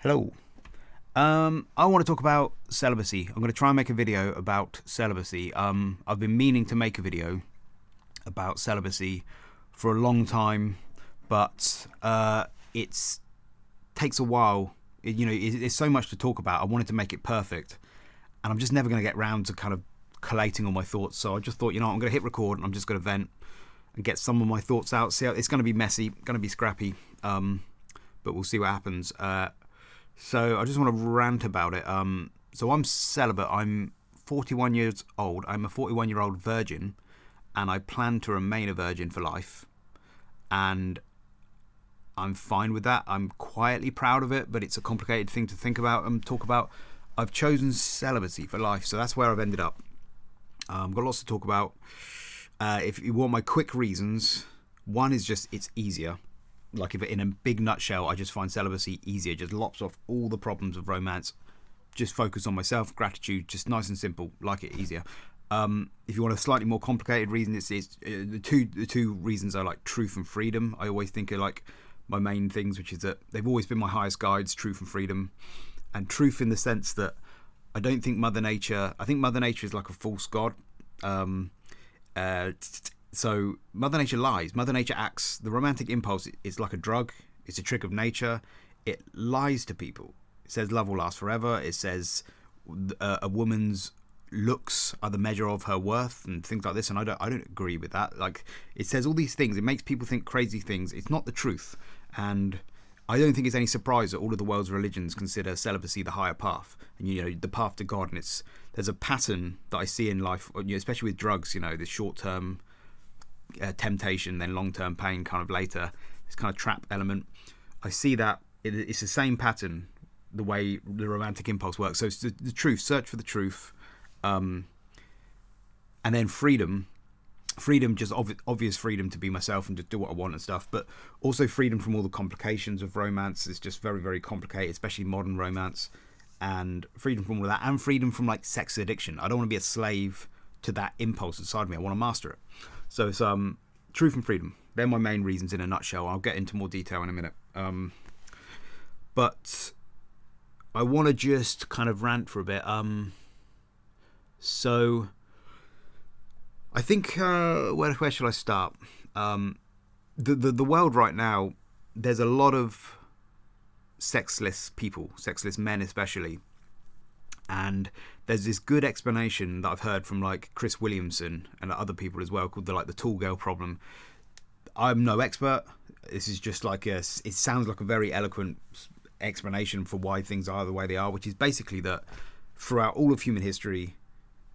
Hello. I want to talk about celibacy. I'm going to try and make a video about celibacy. I've been meaning to make a video about celibacy for a long time, but it's takes a while. There's so much to talk about. I wanted to make it perfect, and I'm just never going to get round to kind of collating all my thoughts. So I just thought, I'm going to hit record and I'm just going to vent and get some of my thoughts out. See, it's going to be messy, going to be scrappy, but we'll see what happens. So I just want to rant about it. So I'm celibate. I'm 41 years old. I'm a 41-year-old virgin, and I plan to remain a virgin for life. And I'm fine with that. I'm quietly proud of it, but it's a complicated thing to think about and talk about. I've chosen celibacy for life, so that's where I've ended up. Got lots to talk about. If you want my quick reasons, one is just it's easier. Like, if in a big nutshell, I just find celibacy easier. Just lops off all the problems of romance. Just focus on myself, gratitude, just nice and simple. Like it easier. If you want a slightly more complicated reason, it's the two reasons are like truth and freedom. I always think are like my main things, which is that they've always been my highest guides: truth and freedom. And truth in the sense that I don't think Mother Nature. I think Mother Nature is like a false god. So Mother Nature lies. Mother Nature acts. The romantic impulse is like a drug. It's a trick of nature. It lies to people. It says love will last forever. It says a woman's looks are the measure of her worth and things like this. And I don't agree with that. Like, it says all these things. It makes people think crazy things. It's not the truth. And I don't think it's any surprise that all of the world's religions consider celibacy the higher path, and the path to God. And there's a pattern that I see in life, especially with drugs. The short-term temptation, then long-term pain kind of later, this kind of trap element. I see that it's the same pattern, the way the romantic impulse works. So it's the truth, search for the truth, and then freedom, just obvious freedom to be myself and just do what I want and stuff, but also freedom from all the complications of romance. It's just very, very complicated, especially modern romance, and freedom from all of that, and freedom from like sex addiction. I don't want to be a slave to that impulse inside me. I want to master it. So it's truth and freedom. They're my main reasons in a nutshell. I'll get into more detail in a minute. But I want to just kind of rant for a bit. So I think where should I start? The world right now, there's a lot of sexless people, sexless men especially. And there's this good explanation that I've heard from like Chris Williamson and other people as well, called the tall girl problem. I'm no expert. This is just like it sounds like a very eloquent explanation for why things are the way they are, which is basically that throughout all of human history,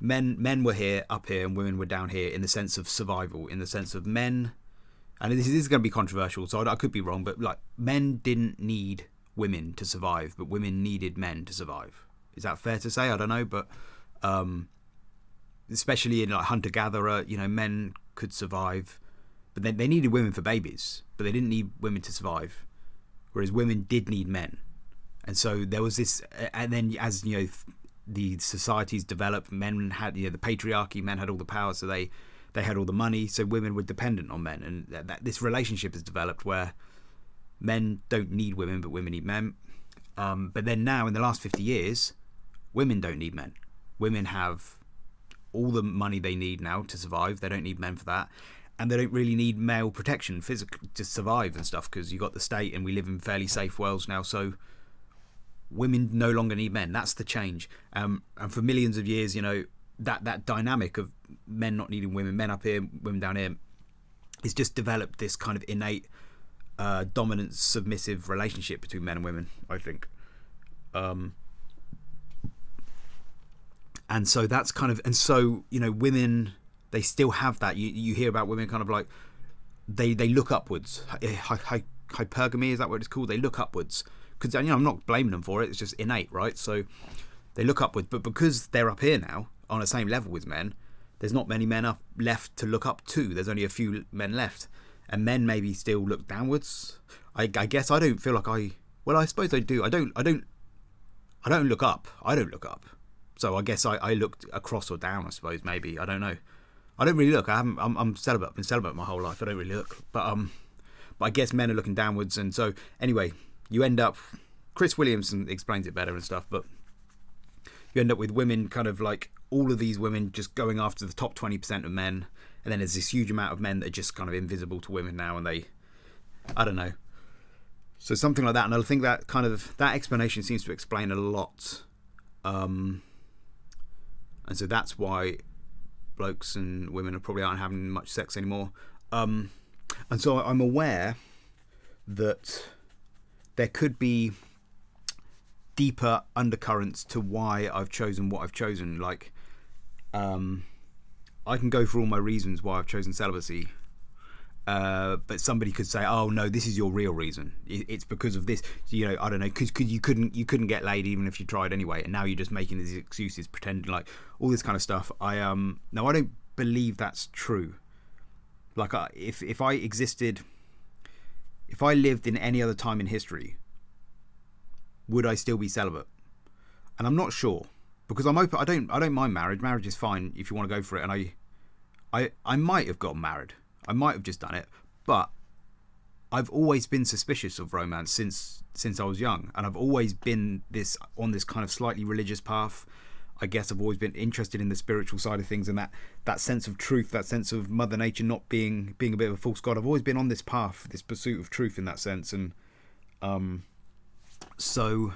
men were here up here and women were down here in the sense of survival, in the sense of men. And this is going to be controversial, so I could be wrong, but like men didn't need women to survive, but women needed men to survive. Is that fair to say? I don't know, but especially in like hunter-gatherer, men could survive, but then they needed women for babies, but they didn't need women to survive, whereas women did need men. And so there was this, and then as the societies developed, men had the patriarchy, men had all the power, so they had all the money, so women were dependent on men, and this relationship has developed where men don't need women, but women need men. But then now in the last 50 years, women don't need men. Women have all the money they need now to survive. They don't need men for that. And they don't really need male protection physically to survive and stuff, because you've got the state and we live in fairly safe worlds now. So women no longer need men. That's the change. And for millions of years, that dynamic of men not needing women, men up here, women down here, it's just developed this kind of innate dominant, submissive relationship between men and women, I think. And so that's kind of, and so women, they still have that. You hear about women kind of like they look upwards. Hypergamy, is that what it's called? They look upwards because I'm not blaming them for it. It's just innate, right? So they look upwards, but because they're up here now on the same level with men, there's not many men up left to look up to. There's only a few men left, and men maybe still look downwards. I guess I don't feel like I suppose I do. I don't look up. I don't look up. So I guess I looked across or down, I suppose, maybe. I don't know. I don't really look. I'm celibate. I've been celibate my whole life. I don't really look. But I guess men are looking downwards. And so, anyway, you end up Chris Williamson explains it better and stuff, but you end up with women kind of like all of these women just going after the top 20% of men, and then there's this huge amount of men that are just kind of invisible to women now, and I don't know. So something like that, and I think that kind of that explanation seems to explain a lot, and so that's why blokes and women probably aren't having much sex anymore. And so I'm aware that there could be deeper undercurrents to why I've chosen what I've chosen. Like, I can go through all my reasons why I've chosen celibacy, but somebody could say, "Oh no, this is your real reason. It's because of this." You know, I don't know, because you couldn't get laid even if you tried anyway, and now you're just making these excuses, pretending like all this kind of stuff. No, I don't believe that's true. Like, if I existed, if I lived in any other time in history, would I still be celibate? And I'm not sure, because I'm open. I don't mind marriage. Marriage is fine if you want to go for it. And I might have gotten married. I might have just done it, but I've always been suspicious of romance since I was young, and I've always been on this kind of slightly religious path. I guess I've always been interested in the spiritual side of things, and that sense of truth, that sense of Mother Nature not being a bit of a false god. I've always been on this path, this pursuit of truth in that sense, and so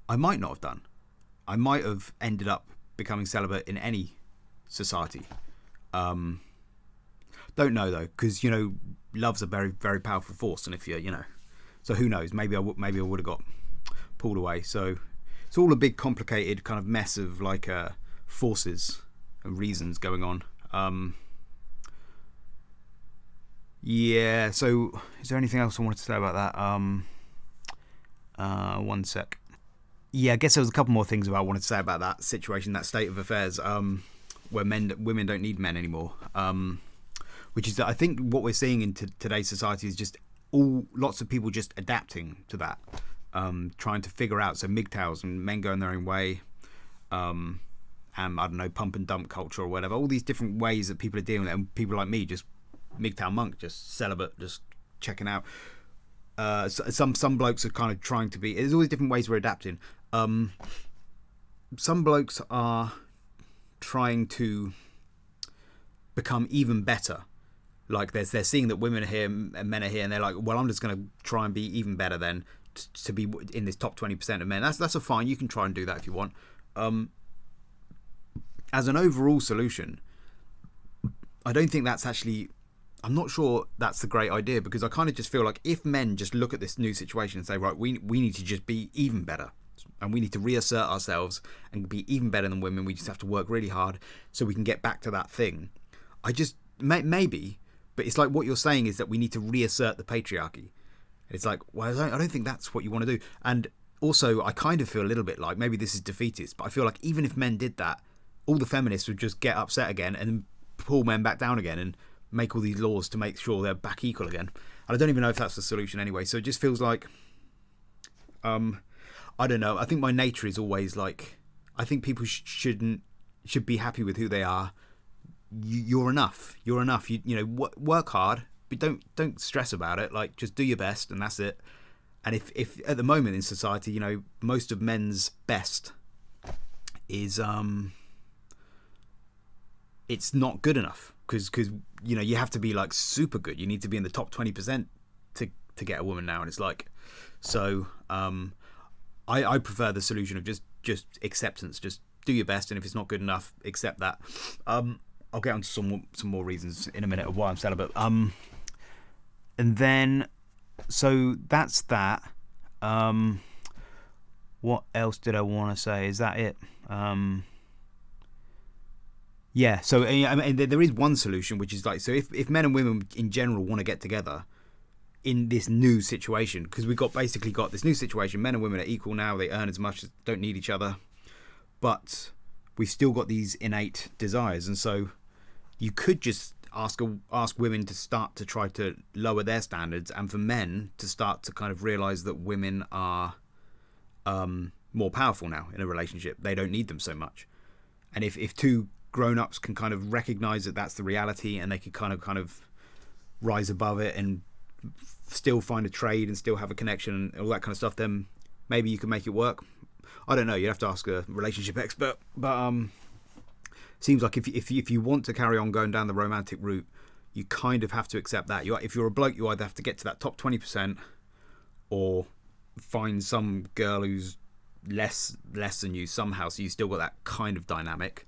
I might not have done. I might have ended up becoming celibate in any society. Don't know though, because love's a very, very powerful force, and if so who knows? Maybe I would have got pulled away. So it's all a big complicated kind of mess of like forces and reasons going on. Yeah. So is there anything else I wanted to say about that? One sec. Yeah, I guess there was a couple more things I wanted to say about that situation, that state of affairs, where women don't need men anymore. Which is, I think, what we're seeing in today's society is just lots of people just adapting to that, trying to figure out. So MGTOWs and men going their own way, and I don't know, pump and dump culture or whatever. All these different ways that people are dealing with it, and people like me, just MGTOW monk, just celibate, just checking out. Some blokes are kind of trying to be. There's all these different ways we're adapting. Some blokes are trying to become even better. Like they're seeing that women are here and men are here, and they're like, well, I'm just going to try and be even better then to be in this top 20% of men. That's a fine. You can try and do that if you want. As an overall solution, I don't think that's actually. I'm not sure that's the great idea, because I kind of just feel like if men just look at this new situation and say, right, we need to just be even better, and we need to reassert ourselves and be even better than women. We just have to work really hard so we can get back to that thing. I just maybe. But it's like what you're saying is that we need to reassert the patriarchy. It's like, well, I don't think that's what you want to do. And also, I kind of feel a little bit like, maybe this is defeatist, but I feel like even if men did that, all the feminists would just get upset again and pull men back down again and make all these laws to make sure they're back equal again. And I don't even know if that's the solution anyway. So it just feels like, I don't know. I think my nature is always like, I think people should be happy with who they are. You're enough. You work hard, but don't stress about it. Like, just do your best, and that's it. And if at the moment in society, most of men's best is it's not good enough, because you have to be like super good. You need to be in the top 20% to get a woman now, and it's like, so I prefer the solution of just acceptance. Just do your best, and if it's not good enough, accept that. I'll get on to some more reasons in a minute of why I'm celibate. And then, so that's that. What else did I want to say? Is that it? Yeah. So I mean, there is one solution, which is like, so if men and women in general want to get together in this new situation, because we've basically got this new situation. Men and women are equal now. They earn as much, don't need each other, but we've still got these innate desires, and so you could just ask women to start to try to lower their standards, and for men to start to kind of realize that women are more powerful now in a relationship. They don't need them so much. And if two grown-ups can kind of recognize that that's the reality, and they can kind of rise above it and still find a trade and still have a connection and all that kind of stuff, then maybe you can make it work. I don't know. You'd have to ask a relationship expert. But seems like if you want to carry on going down the romantic route, you kind of have to accept that. If you're a bloke, you either have to get to that top 20%, or find some girl who's less than you somehow, so you still got that kind of dynamic.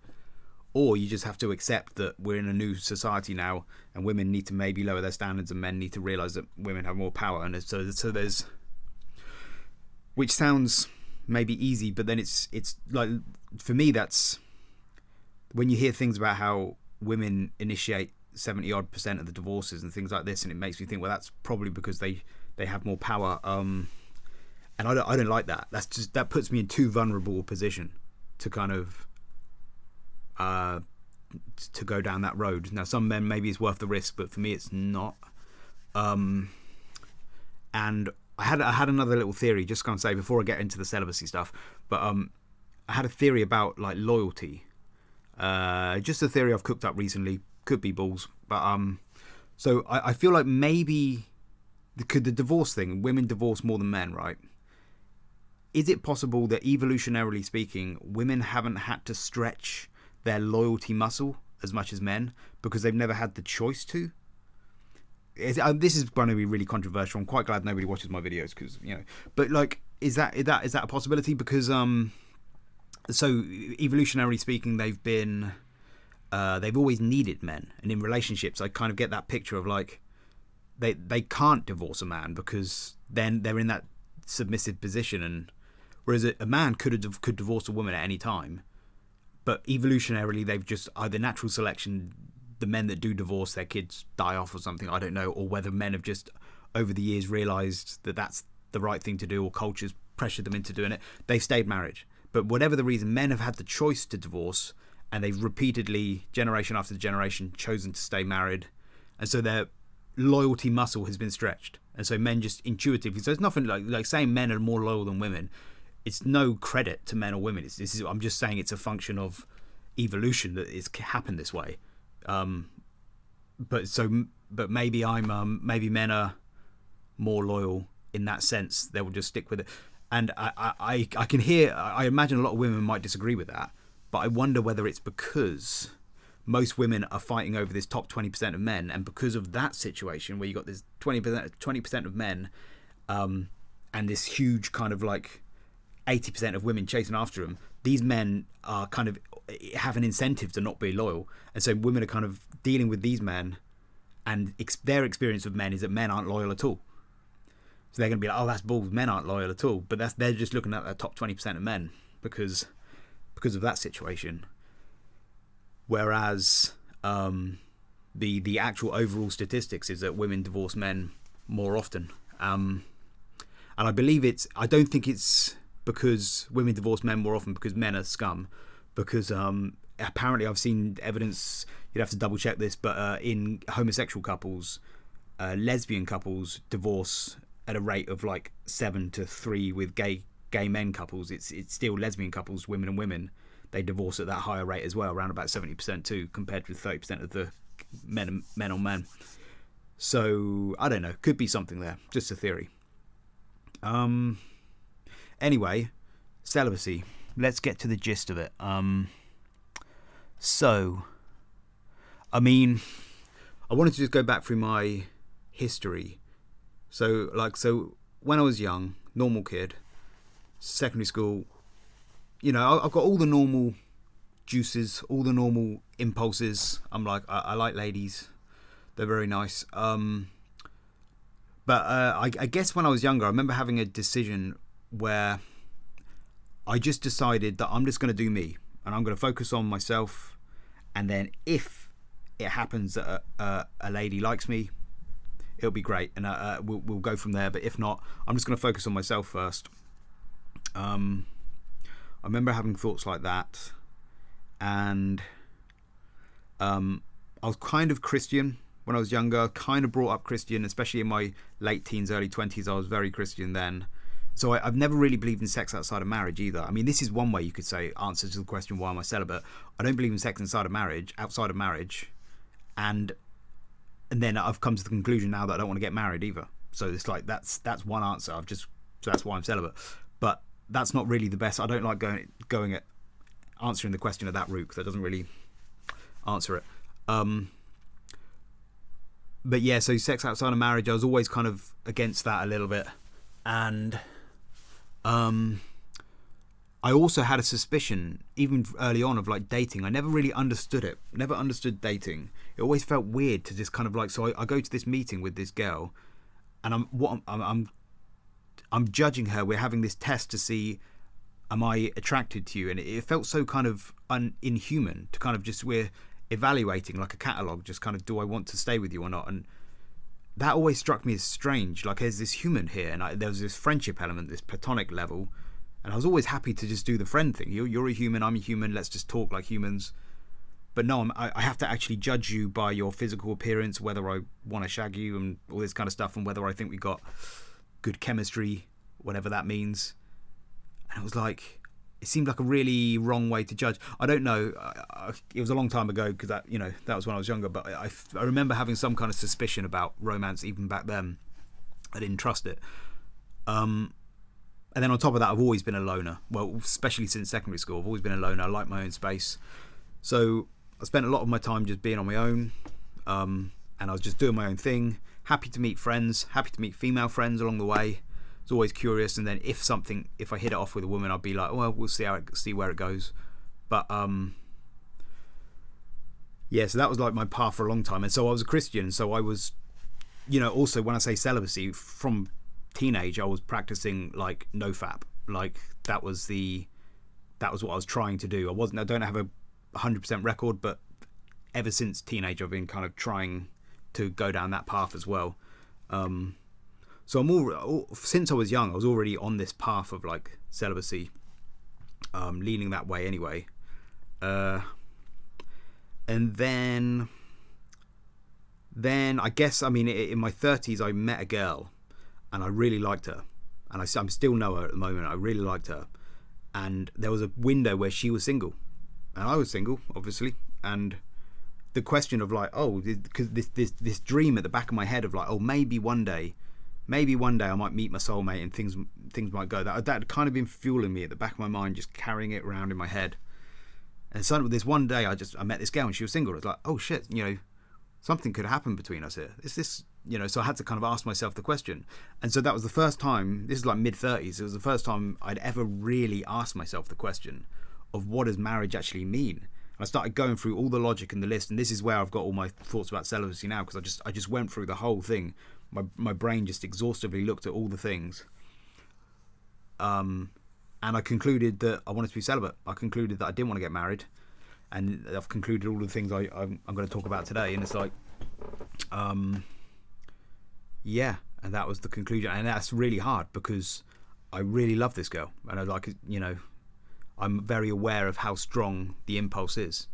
Or you just have to accept that we're in a new society now, and women need to maybe lower their standards, and men need to realise that women have more power. And so there's, which sounds maybe easy, but then it's like, for me, that's when you hear things about how women initiate 70% of the divorces and things like this, and it makes me think, well, that's probably because they have more power. And I don't like that. That puts me in too vulnerable a position to kind of to go down that road. Now, some men, maybe it's worth the risk, but for me it's not. And I had another little theory, just gonna say before I get into the celibacy stuff, but I had a theory about like loyalty, just a theory I've cooked up recently, could be balls, but so I feel like maybe the divorce thing, women divorce more than men, right? Is it possible that, evolutionarily speaking, women haven't had to stretch their loyalty muscle as much as men because they've never had the choice to? This is going to be really controversial. I'm quite glad nobody watches my videos, because, you know, but like, is that a possibility? Because so evolutionarily speaking, they've always needed men, and in relationships I kind of get that picture of like they can't divorce a man because then they're in that submissive position, and whereas a man could divorce a woman at any time, but evolutionarily they've just, either natural selection, the men that do divorce, their kids die off or something, I don't know, or whether men have just over the years realised that that's the right thing to do, or culture's pressured them into doing it, they've stayed married. But whatever the reason, men have had the choice to divorce, and they've repeatedly, generation after generation, chosen to stay married, and so their loyalty muscle has been stretched, and so men just intuitively, so it's nothing like saying men are more loyal than women. It's no credit to men or women. I'm just saying it's a function of evolution that it's happened this way. But maybe maybe men are more loyal in that sense. They will just stick with it. And I can hear, I imagine a lot of women might disagree with that, but I wonder whether it's because most women are fighting over this top 20% of men, and because of that situation where you got this 20% of men, and this huge kind of like 80% of women chasing after them, these men are kind of have an incentive to not be loyal, and so women are kind of dealing with these men, and their experience of men is that men aren't loyal at all. So they're going to be like, oh, that's balls, men aren't loyal at all, but they're just looking at that top 20% of men because of that situation. Whereas the actual overall statistics is that women divorce men more often, and I believe I don't think it's because women divorce men more often because men are scum, because apparently I've seen evidence, you'd have to double check this, but in homosexual couples, lesbian couples divorce at a rate of like 7-3. With gay men couples, it's still lesbian couples, women and women, they divorce at that higher rate as well, around about 70% too, compared with 30% of the men on men. So I don't know, could be something there, just a theory. Anyway, celibacy, let's get to the gist of it. So I mean, I wanted to just go back through my history. So when I was young, normal kid, secondary school, you know, I've got all the normal juices, all the normal impulses. I'm like, I like ladies, they're very nice. But I guess when I was younger, I remember having a decision where I just decided that I'm just going to do me, and I'm going to focus on myself, and then if it happens that a lady likes me, it'll be great, and we'll go from there. But if not, I'm just going to focus on myself first. I remember having thoughts like that, and I was kind of Christian when I was younger, kind of brought up Christian, especially in my late teens, early 20s. I was very Christian then. So I've never really believed in sex outside of marriage either. I mean, this is one way you could say, answer to the question, why am I celibate? I don't believe in sex outside of marriage, and then I've come to the conclusion now that I don't want to get married either. So it's like, that's one answer. So that's why I'm celibate. but that's not really the best. I don't like going at answering the question of that route, because that doesn't really answer it. But yeah, so sex outside of marriage, I was always kind of against that a little bit. And I also had a suspicion, even early on, of like dating. I never really understood it. Never understood dating. It always felt weird to just kind of like. So I go to this meeting with this girl, and I'm judging her. We're having this test to see, am I attracted to you? And it felt so kind of inhuman to kind of just, we're evaluating like a catalogue, just kind of, do I want to stay with you or not? And that always struck me as strange. Like, there's this human here, and there was this friendship element, this platonic level, and I was always happy to just do the friend thing. You're a human, I'm a human, let's just talk like humans. But no, I have to actually judge you by your physical appearance, whether I want to shag you and all this kind of stuff, and whether I think we got good chemistry, whatever that means. And it was like, it seemed like a really wrong way to judge. I don't know. It was a long time ago, because that was when I was younger. But I remember having some kind of suspicion about romance even back then. I didn't trust it. And then on top of that, I've always been a loner. Well, especially since secondary school, I've always been a loner. I like my own space. So I spent a lot of my time just being on my own. And I was just doing my own thing. Happy to meet friends. Happy to meet female friends along the way. I was always curious, and then if I hit it off with a woman, I'd be like, well, we'll see where it goes. But yeah, so that was like my path for a long time. And so I was a Christian, so I was, also when I say celibacy, from teenage I was practicing like nofap. Like that was what I was trying to do. I don't have a 100% record, but ever since teenage I've been kind of trying to go down that path as well. So since I was young, I was already on this path of like celibacy, leaning that way anyway. And then I guess, in my 30s, I met a girl, and I really liked her, and I still know her at the moment. I really liked her, and there was a window where she was single, and I was single, obviously, and the question of like, because this dream at the back of my head of like, maybe one day I might meet my soulmate and things might go. That had kind of been fueling me at the back of my mind, just carrying it around in my head. And suddenly, this one day, I met this girl and she was single. It's like, oh shit, something could happen between us here. Is this, So I had to kind of ask myself the question. And so that was the first time. This is like mid-30s. It was the first time I'd ever really asked myself the question of, what does marriage actually mean? And I started going through all the logic in the list, and this is where I've got all my thoughts about celibacy now, because I just went through the whole thing. My brain just exhaustively looked at all the things, and I concluded that I wanted to be celibate. I concluded that I didn't want to get married, and I've concluded all the things I'm going to talk about today. And it's like, yeah, and that was the conclusion. And that's really hard, because I really love this girl, and I'm very aware of how strong the impulse is,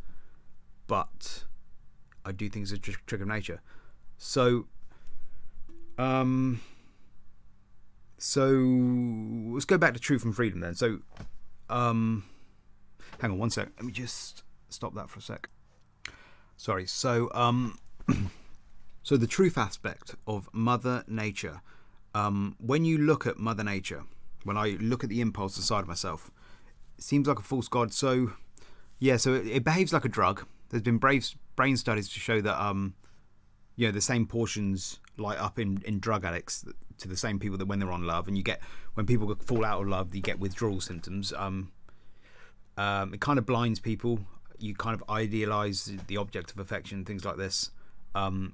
but I do think it's a trick of nature. So let's go back to truth and freedom then. So, hang on one sec. Let me just stop that for a sec. Sorry. So, so the truth aspect of Mother Nature. When you look at Mother Nature, when I look at the impulse inside of myself, it seems like a false god. So, yeah. So it behaves like a drug. There's been brain studies to show that the same portions light up in drug addicts to the same people that when they're on love, and when people fall out of love, you get withdrawal symptoms. It kind of blinds people. You kind of idealize the object of affection, things like this. And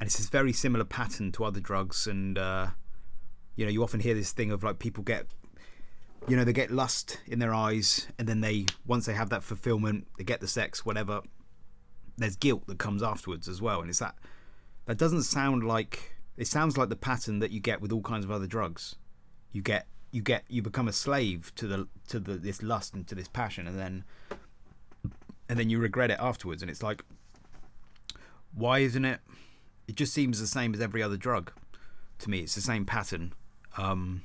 it's this very similar pattern to other drugs. And you often hear this thing of like, people get, they get lust in their eyes, and then once they have that fulfillment, they get the sex, whatever. There's guilt that comes afterwards as well, and it's that doesn't sound like, it sounds like the pattern that you get with all kinds of other drugs. You become a slave to this lust and to this passion, and then you regret it afterwards. And it's like, why isn't it? It just seems the same as every other drug to me. It's the same pattern. And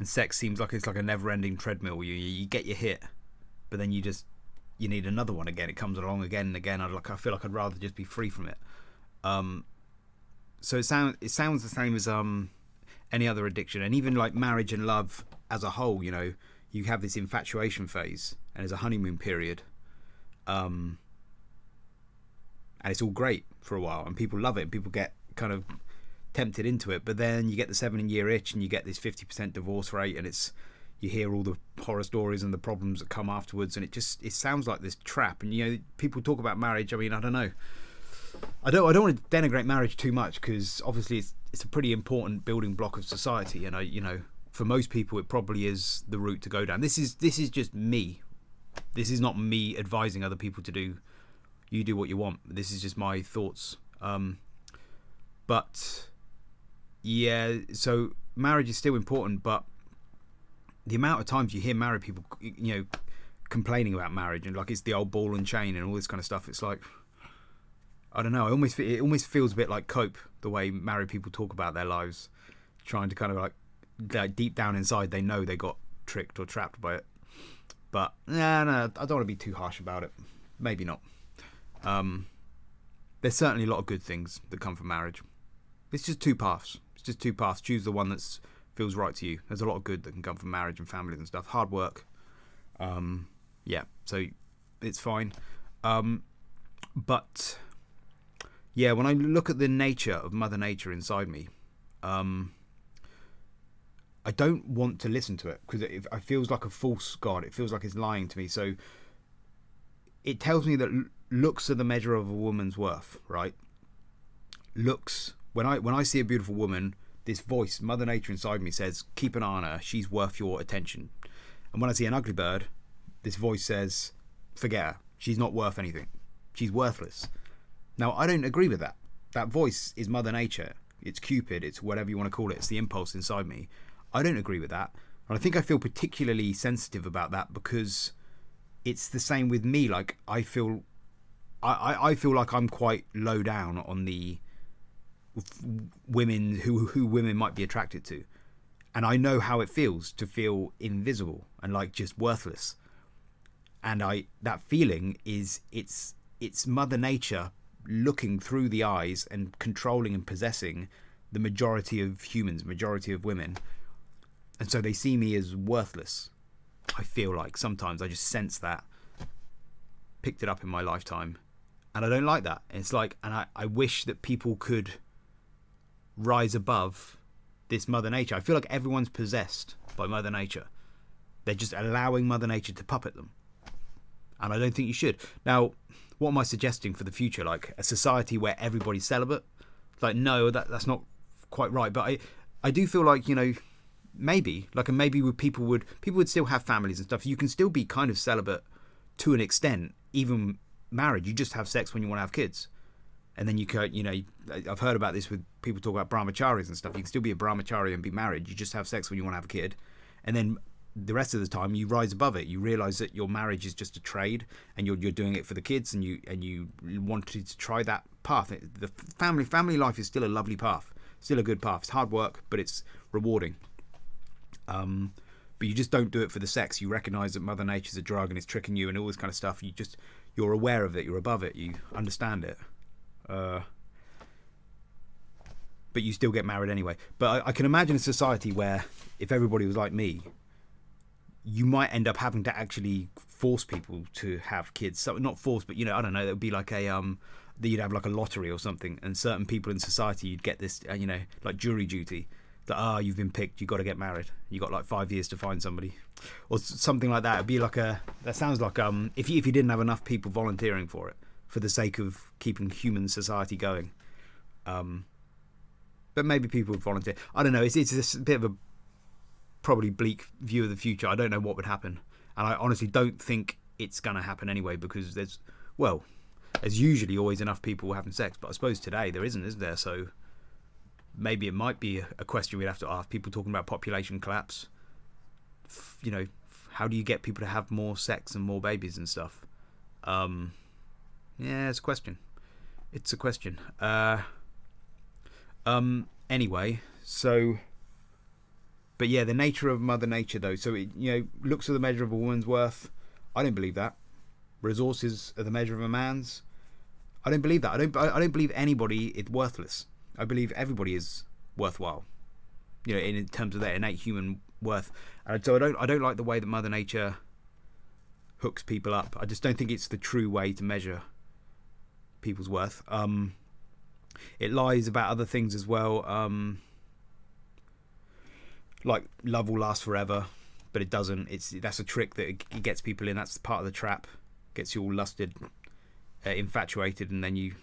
sex seems like it's like a never-ending treadmill. You get your hit, but then you need another one again. It comes along again and again. I feel like I'd rather just be free from it. So it sounds the same as any other addiction, and even like marriage and love as a whole, you know, you have this infatuation phase and there's a honeymoon period, and it's all great for a while and people love it and people get kind of tempted into it, but then you get the 7-year itch and you get this 50% divorce rate, and you hear all the horror stories and the problems that come afterwards, and it sounds like this trap. And you know, people talk about marriage. I mean, I don't know. I don't want to denigrate marriage too much, because obviously it's a pretty important building block of society, and you know, for most people it probably is the route to go down. This is just me. This is not me advising other people to do. You do what you want. This is just my thoughts. But yeah, so marriage is still important, but the amount of times you hear married people, you know, complaining about marriage and like it's the old ball and chain and all this kind of stuff, it's like, I don't know. It almost feels a bit like cope, the way married people talk about their lives, trying to kind of like deep down inside they know they got tricked or trapped by it. But no, I don't want to be too harsh about it. Maybe not. There's certainly a lot of good things that come from marriage. It's just two paths. Choose the one that feels right to you. There's a lot of good that can come from marriage and families and stuff. Hard work. Yeah, so it's fine. But yeah, when I look at the nature of Mother Nature inside me, I don't want to listen to it, because it feels like a false god. It feels like it's lying to me. So it tells me that looks are the measure of a woman's worth, right? Looks. When I see a beautiful woman, this voice, Mother Nature inside me, says, keep an eye on her. She's worth your attention. And when I see an ugly bird, this voice says, forget her. She's not worth anything. She's worthless. Now, I don't agree with that. That voice is Mother Nature. It's Cupid. It's whatever you want to call it. It's the impulse inside me. I don't agree with that. And I think I feel particularly sensitive about that, because it's the same with me. Like, I feel like I'm quite low down on the women who women might be attracted to, and I know how it feels to feel invisible and like just worthless. And that feeling is it's Mother Nature looking through the eyes and controlling and possessing the majority of humans, majority of women, and so they see me as worthless. I feel like sometimes I just sense that, picked it up in my lifetime, and I don't like that. It's like, and I wish that people could rise above this Mother Nature. I feel like everyone's possessed by Mother Nature. They're just allowing Mother Nature to puppet them, and I don't think you should. Now, what am I suggesting for the future? Like a society where everybody's celibate? Like, no, that's not quite right. But I do feel like, you know, maybe people would still have families and stuff. You can still be kind of celibate to an extent, even married. You just have sex when you want to have kids. And then you could, you know, I've heard about this with people talk about brahmacharis and stuff. You can still be a brahmachari and be married. You just have sex when you want to have a kid. And then the rest of the time you rise above it. You realise that your marriage is just a trade, and you're doing it for the kids, and you wanted to try that path. The family life is still a lovely path, still a good path. It's hard work, but it's rewarding. But you just don't do it for the sex. You recognise that Mother Nature's a drug and it's tricking you and all this kind of stuff. You're aware of it. You're above it. You understand it. But you still get married anyway. But I can imagine a society where, if everybody was like me, you might end up having to actually force people to have kids. So not force, but, you know, I don't know. It would be like you'd have like a lottery or something, and certain people in society, you'd get this, you know, like jury duty. That you've been picked, you've got to get married. You got like 5 years to find somebody, or something like that. It'd be like that sounds like if you didn't have enough people volunteering for it, for the sake of keeping human society going. But maybe people would volunteer. I don't know. It's a bit of a probably bleak view of the future. I don't know what would happen, and I honestly don't think it's going to happen anyway, because there's usually always enough people having sex. But I suppose today there isn't, is there? So maybe it might be a question we'd have to ask. People talking about population collapse. You know, how do you get people to have more sex and more babies and stuff? Yeah, it's a question. It's a question. Anyway, so, but yeah, the nature of Mother Nature, though. So it, you know, looks are the measure of a woman's worth. I don't believe that. Resources are the measure of a man's. I don't believe that. I don't believe anybody is worthless. I believe everybody is worthwhile. you know, in terms of their innate human worth. And so I don't like the way that Mother Nature hooks people up. I just don't think it's the true way to measure people's worth. It lies about other things as well. Like love will last forever, but it doesn't. That's a trick that it gets people in. That's part of the trap. Gets you all lusted, infatuated, and then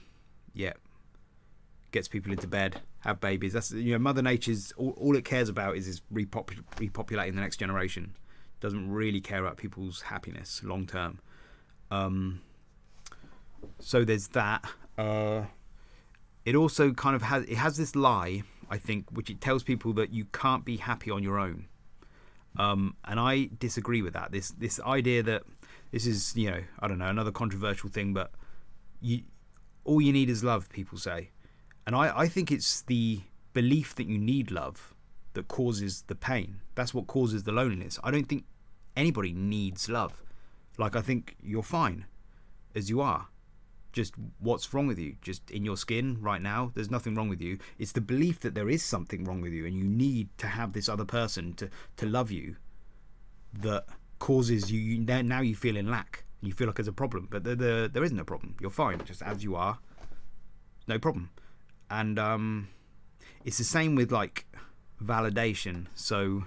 gets people into bed, have babies. That's, you know, Mother Nature's all it cares about is repopulating the next generation. Doesn't really care about people's happiness long term. So there's that. It also kind of has this lie, I think, which it tells people that you can't be happy on your own. And I disagree with that. This idea that this is, you know, I don't know, another controversial thing, but all you need is love, people say. And I think it's the belief that you need love that causes the pain. That's what causes the loneliness. I don't think anybody needs love. Like, I think you're fine as you are. Just what's wrong with you? Just in your skin right now, there's nothing wrong with you. It's the belief that there is something wrong with you and you need to have this other person to love you that causes you now you feel in lack. You feel like there's a problem, but there isn't a problem. You're fine, just as you are. No problem. And it's the same with like validation. So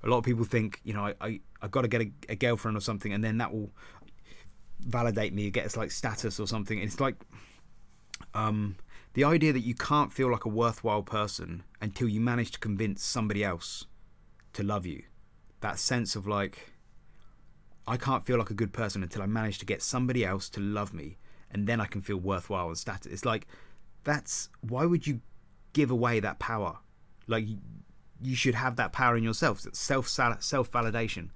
a lot of people think, you know, I've got to get a girlfriend or something, and then that will validate me, get us like status or something. It's like the idea that you can't feel like a worthwhile person until you manage to convince somebody else to love you. That sense of like, I can't feel like a good person until I manage to get somebody else to love me, and then I can feel worthwhile and status. It's like, why would you give away that power? Like, you should have that power in yourself. It's self-validation.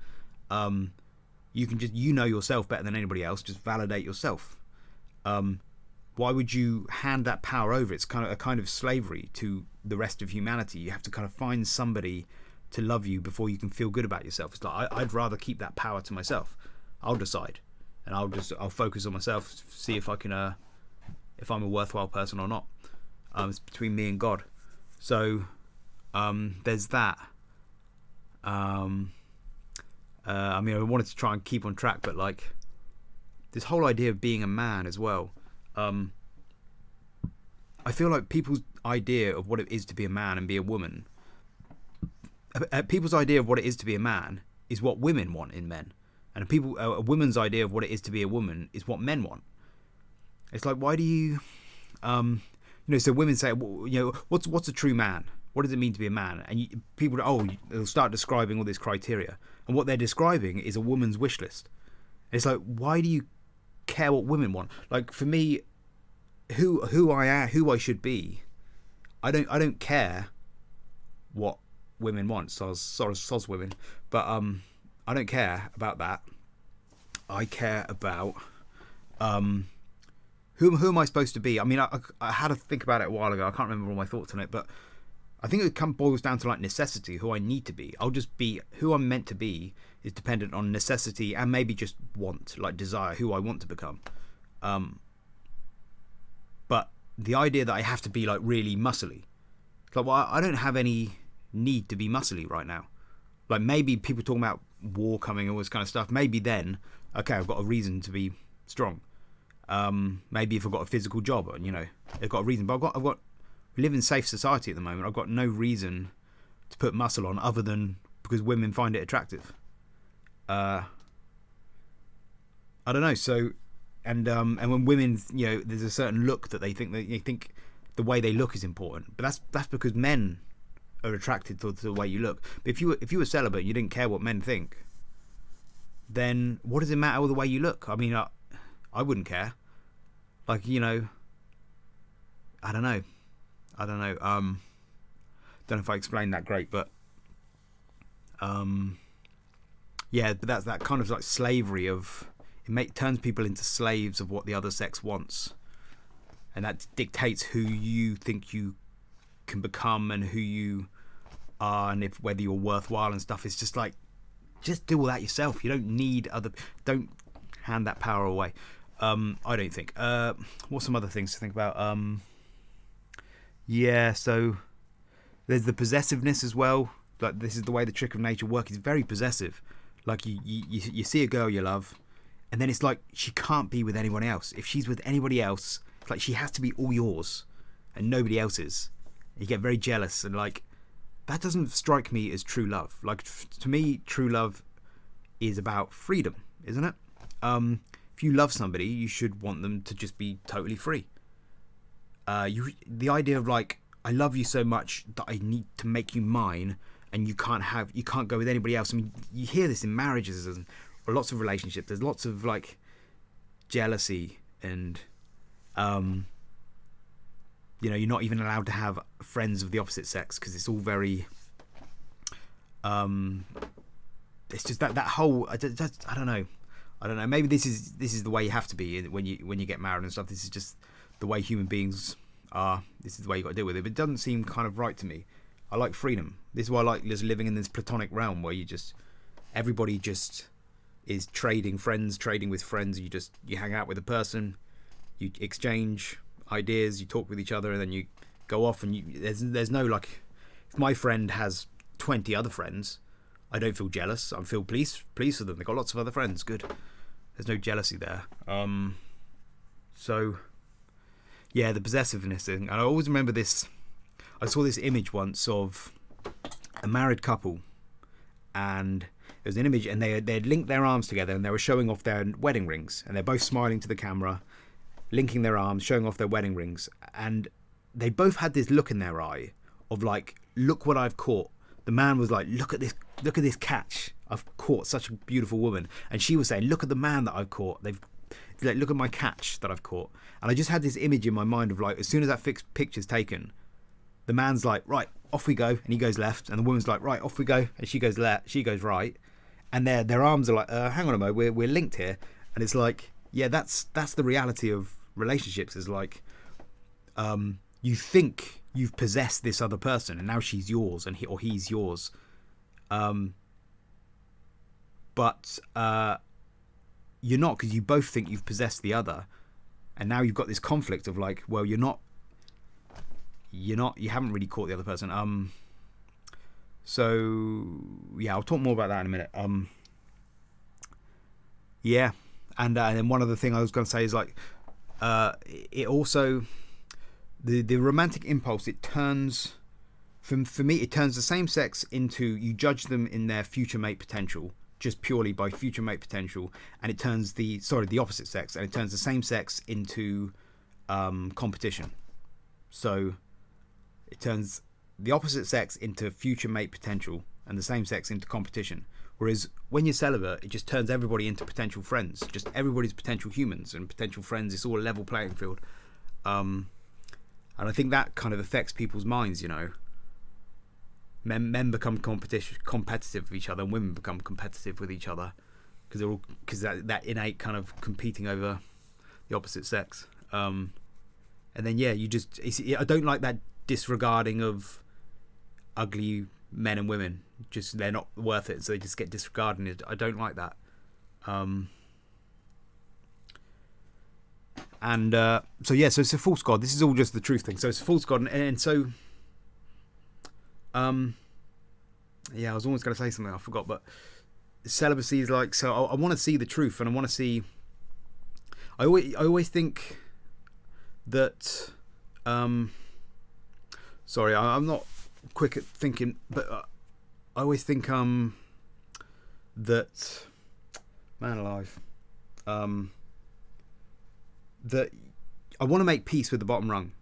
You can just, you know yourself better than anybody else. Just validate yourself. Why would you hand that power over? It's kind of a kind of slavery to the rest of humanity. You have to kind of find somebody to love you before you can feel good about yourself. It's like, I'd rather keep that power to myself. I'll decide, and I'll focus on myself, see if I can, if I'm a worthwhile person or not. It's between me and God. So there's that. I mean, I wanted to try and keep on track, but like this whole idea of being a man as well. I feel like people's idea of what it is to be a man and be a woman, people's idea of what it is to be a man is what women want in men, and a woman's idea of what it is to be a woman is what men want. It's like, why do you, you know? So women say, you know, what's a true man? What does it mean to be a man? And people, they'll start describing all this criteria, and what they're describing is a woman's wish list. It's like, why do you care what women want? Like, for me, who I am, who I should be, I don't care what women want. Soz women, but I don't care about that. I care about who am I supposed to be? I mean, I had to think about it a while ago. I can't remember all my thoughts on it, but I think it boils down to like necessity, who I need to be. I'll just be who I'm meant to be is dependent on necessity and maybe just want, like desire, who I want to become. But the idea that I have to be like really muscly, like, well, I don't have any need to be muscly right now. Like, maybe people talking about war coming, all this kind of stuff. Maybe then, okay, I've got a reason to be strong. Maybe if I've got a physical job, and you know, I've got a reason. But we live in safe society at the moment. I've got no reason to put muscle on other than because women find it attractive. I don't know. So, and when women, you know, there's a certain look that they think the way they look is important. But that's because men are attracted to the way you look. But if you were celibate and you didn't care what men think, then what does it matter with the way you look? I mean, I wouldn't care. Like, you know, I don't know. Don't know if I explained that great, but yeah, but that's that kind of like slavery of turns people into slaves of what the other sex wants, and that dictates who you think you can become and who you are, and whether you're worthwhile and stuff. It's just like, just do all that yourself. You don't need don't hand that power away. I don't think. What's some other things to think about? Yeah, so There's the possessiveness as well. Like, this is the way the trick of nature works. It's very possessive. Like, you see a girl you love, and then it's like she can't be with anyone else. If she's with anybody else, it's like she has to be all yours and nobody else's. You get very jealous, and like, that doesn't strike me as true love. Like, to me, true love is about freedom, isn't it? If you love somebody, you should want them to just be totally free. The idea of like, I love you so much that I need to make you mine, and you can't go with anybody else. I mean, you hear this in marriages and lots of relationships. There's lots of like jealousy, and you're not even allowed to have friends of the opposite sex because it's all very it's just that whole I don't know. Maybe this is the way you have to be when you get married and stuff. This is just the way human beings are. This is the way you got to deal with it. But it doesn't seem kind of right to me. I like freedom. This is why I like just living in this platonic realm where everybody just is trading with friends. You hang out with a person, you exchange ideas, you talk with each other, and then you go off. And there's no like, if my friend has 20 other friends, I don't feel jealous. I feel pleased for them. They've got lots of other friends. Good. There's no jealousy there. So yeah, the possessiveness thing. And I always remember this. I saw this image once of a married couple, and it was an image, and they had linked their arms together, and they were showing off their wedding rings, and they're both smiling to the camera, linking their arms, showing off their wedding rings, and they both had this look in their eye of like, look what I've caught. The man was like, look at this catch. I've caught such a beautiful woman. And she was saying, look at the man that I've caught. Look at my catch that I've caught. And I just had this image in my mind of like, as soon as that picture's taken, the man's like, right, off we go, and he goes left, and the woman's like, right, off we go, and she goes left, she goes right, and their arms are like, hang on a moment, we're linked here. And it's like, yeah, that's the reality of relationships. Is like, you think you've possessed this other person, and now she's yours, and he's yours, but you're not, because you both think you've possessed the other, and now you've got this conflict of like, well, you haven't really caught the other person. So yeah, I'll talk more about that in a minute. Yeah, and then one other thing I was going to say is like, it also, the romantic impulse, it turns, for me, it turns the same sex into, you judge them in their future mate potential, just purely by future mate potential, and it turns the opposite sex, and it turns the same sex into competition. So it turns the opposite sex into future mate potential, and the same sex into competition. Whereas when you're celibate, it just turns everybody into potential friends. Just everybody's potential humans and potential friends. It's all a level playing field. And I think that kind of affects people's minds, Men become competitive with each other, and women become competitive with each other because that innate kind of competing over the opposite sex. And then yeah, I don't like that disregarding of ugly men and women. Just, they're not worth it, so they just get disregarded. I don't like that. And so yeah, so it's a false god. This is all just the truth thing. So it's a false god, and so yeah, I was almost going to say something I forgot, but celibacy is like, so I want to see the truth, and I want to see. I always think that sorry, I'm not quick at thinking, but I always think that, man alive, that I want to make peace with the bottom rung.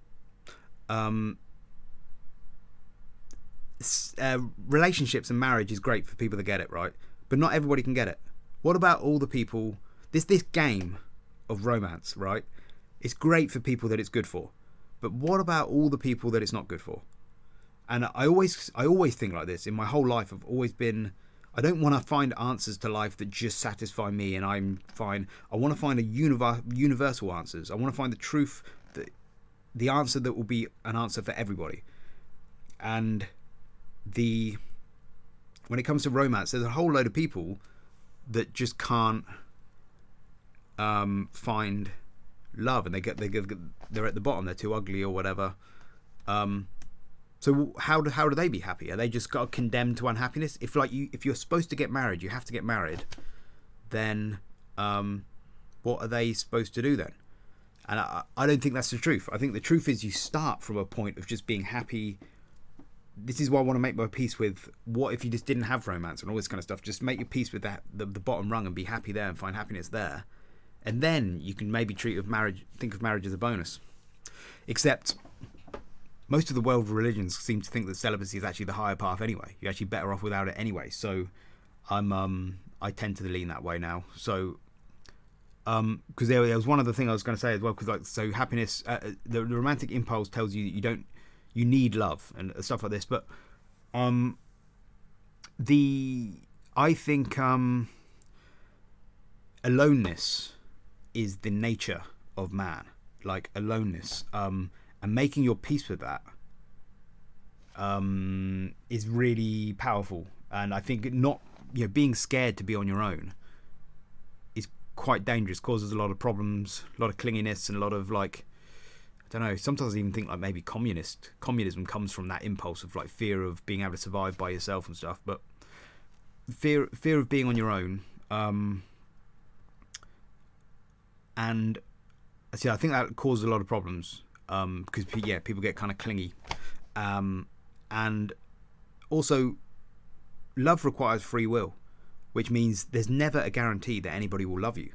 Relationships and marriage is great for people that get it, right? But not everybody can get it. What about all the people, this game of romance, right? It's great for people that it's good for, but what about all the people that it's not good for? And I always think like this. In my whole life, I've always been, I don't want to find answers to life that just satisfy me and I'm fine. I want to find universal answers. I want to find the truth, the answer that will be an answer for everybody. And when it comes to romance, there's a whole load of people that just can't find love, and they're at the bottom. They're too ugly or whatever. So how do they be happy? Are they just got condemned to unhappiness? If you're supposed to get married, you have to get married. Then what are they supposed to do then? And I don't think that's the truth. I think the truth is you start from a point of just being happy. This is why I want to make my peace with what if you just didn't have romance and all this kind of stuff. Just make your peace with that the bottom rung and be happy there and find happiness there. And then you can maybe think of marriage as a bonus. Except most of the world religions seem to think that celibacy is actually the higher path anyway. You're actually better off without it anyway. So I tend to lean that way now. So because there was one other thing I was going to say as well, because so happiness, the romantic impulse tells you that you need love and stuff like this, but I think aloneness is the nature of man, like aloneness, and making your peace with that is really powerful. And I think being scared to be on your own is quite dangerous, causes a lot of problems, a lot of clinginess, and a lot of I don't know, sometimes I even think maybe communism comes from that impulse of fear of being able to survive by yourself and stuff. But fear of being on your own, and see, I think that causes a lot of problems, because people get kind of clingy, and also love requires free will, which means there's never a guarantee that anybody will love you.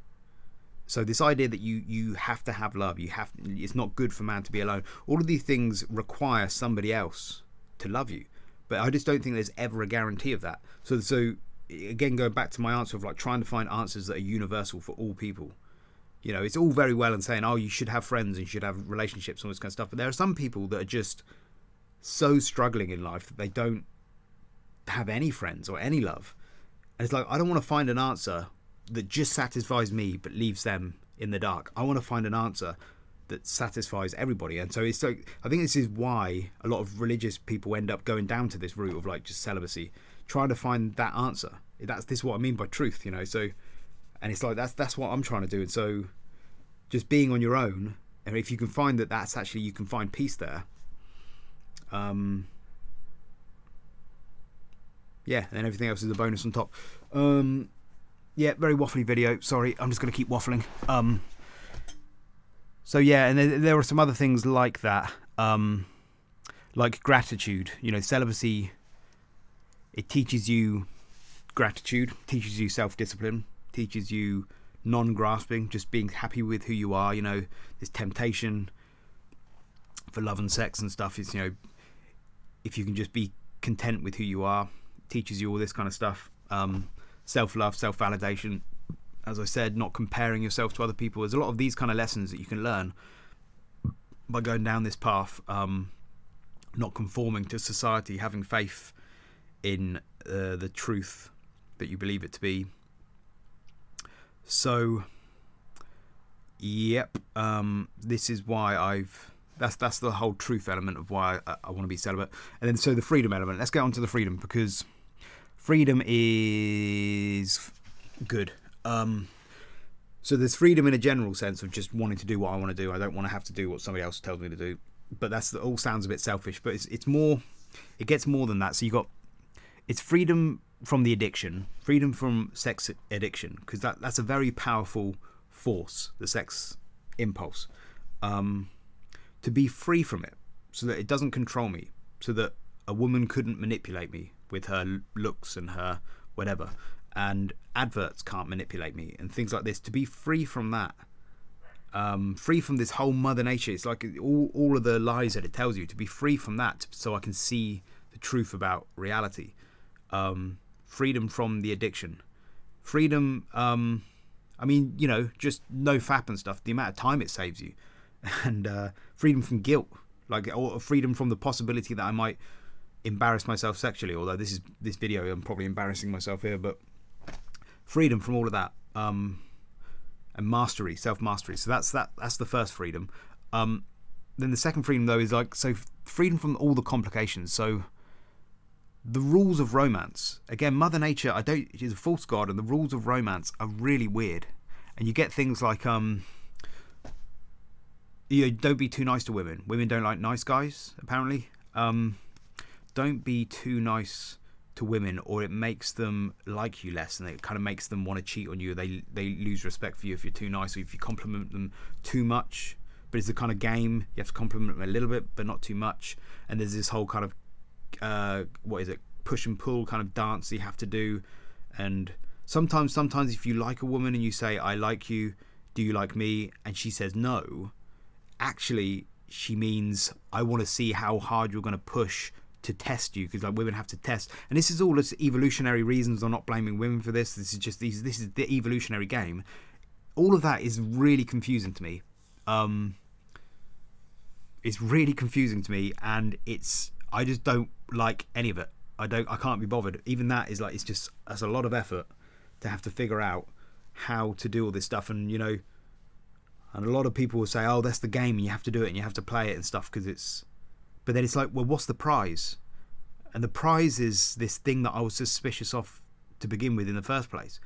So this idea that you have to have love, it's not good for man to be alone. All of these things require somebody else to love you, but I just don't think there's ever a guarantee of that. So again, going back to my answer of trying to find answers that are universal for all people. It's all very well and saying, oh, you should have friends and you should have relationships and all this kind of stuff, but there are some people that are just so struggling in life that they don't have any friends or any love. And it's I don't want to find an answer that just satisfies me but leaves them in the dark. I want to find an answer that satisfies everybody. And so I think this is why a lot of religious people end up going down to this route of just celibacy, trying to find that answer. This is what I mean by truth, so, and it's that's what I'm trying to do. And so just being on your own, and if you can find that's actually, you can find peace there, and then everything else is a bonus on top. Very waffly video. Sorry, I'm just going to keep waffling. So and there are some other things like that, like gratitude. Celibacy, it teaches you gratitude, teaches you self-discipline, teaches you non-grasping, just being happy with who you are. This temptation for love and sex and stuff is, if you can just be content with who you are, teaches you all this kind of stuff. Self-love, self-validation, as I said, not comparing yourself to other people. There's a lot of these kind of lessons that you can learn by going down this path, not conforming to society, having faith in the truth that you believe it to be. So this is why that's the whole truth element of why I want to be celibate. And then so the freedom element, let's get on to the freedom, because freedom is good. So there's freedom in a general sense of just wanting to do what I want to do. I don't want to have to do what somebody else tells me to do. But all sounds a bit selfish. But it's more. It gets more than that. So it's freedom from the addiction, freedom from sex addiction, because that's a very powerful force, the sex impulse. To be free from it, so that it doesn't control me, so that a woman couldn't manipulate me with her looks and her whatever, and adverts can't manipulate me and things like this. To be free from that, free from this whole mother nature, it's all of the lies that it tells you, to be free from that, so I can see the truth about reality. Freedom from the addiction, freedom, just no fap and stuff, the amount of time it saves you, and freedom from guilt, or freedom from the possibility that I might embarrass myself sexually, although this video I'm probably embarrassing myself here, but freedom from all of that, and mastery, self-mastery. So that's the first freedom. Then the second freedom, though, is freedom from all the complications. So the rules of romance, again, Mother Nature, she's a false god, and the rules of romance are really weird. And you get things like don't be too nice to women. Women don't like nice guys, apparently. don't be too nice to women, or it makes them like you less, and it kind of makes them want to cheat on you. They lose respect for you if you're too nice, or if you compliment them too much. But it's the kind of game, you have to compliment them a little bit but not too much. And there's this whole kind of push and pull kind of dance you have to do. And sometimes if you like a woman and you say, I like you, do you like me, and she says no, actually she means, I want to see how hard you're going to push to test you, because like women have to test. And this is all just evolutionary reasons. I'm not blaming women for this. This is the evolutionary game. All of that is really confusing to me. It's really confusing to me, and I just don't like any of it. I can't be bothered. Even that is like, that's a lot of effort to have to figure out how to do all this stuff. And you know, and a lot of people will say, oh, that's the game and you have to do it and you have to play it and stuff, but then it's like, well, what's the prize? And the prize is this thing that I was suspicious of to begin with in the first place.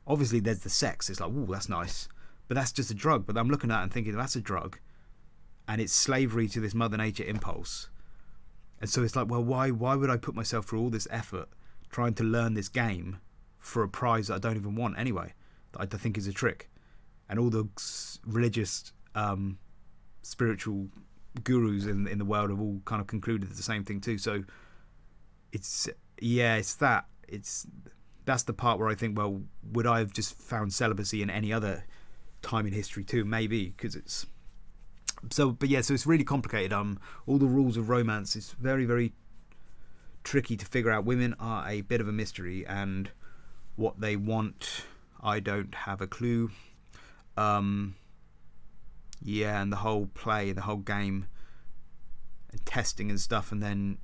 Obviously there's the sex. It's like, ooh, that's nice, but that's just a drug. But I'm looking at it and thinking, that's a drug, and it's slavery to this Mother Nature impulse. And so it's like, well, why would I put myself through all this effort trying to learn this game for a prize that I don't even want anyway, that I think is a trick? And all the religious, spiritual gurus in the world have all kind of concluded the same thing too. So that's the part where I think, well, would I have just found celibacy in any other time in history too? Maybe, because it's so it's really complicated. All the rules of romance is very, very tricky to figure out. Women are a bit of a mystery, and what they want, I don't have a clue. And the whole play, the whole game, and testing and stuff, and then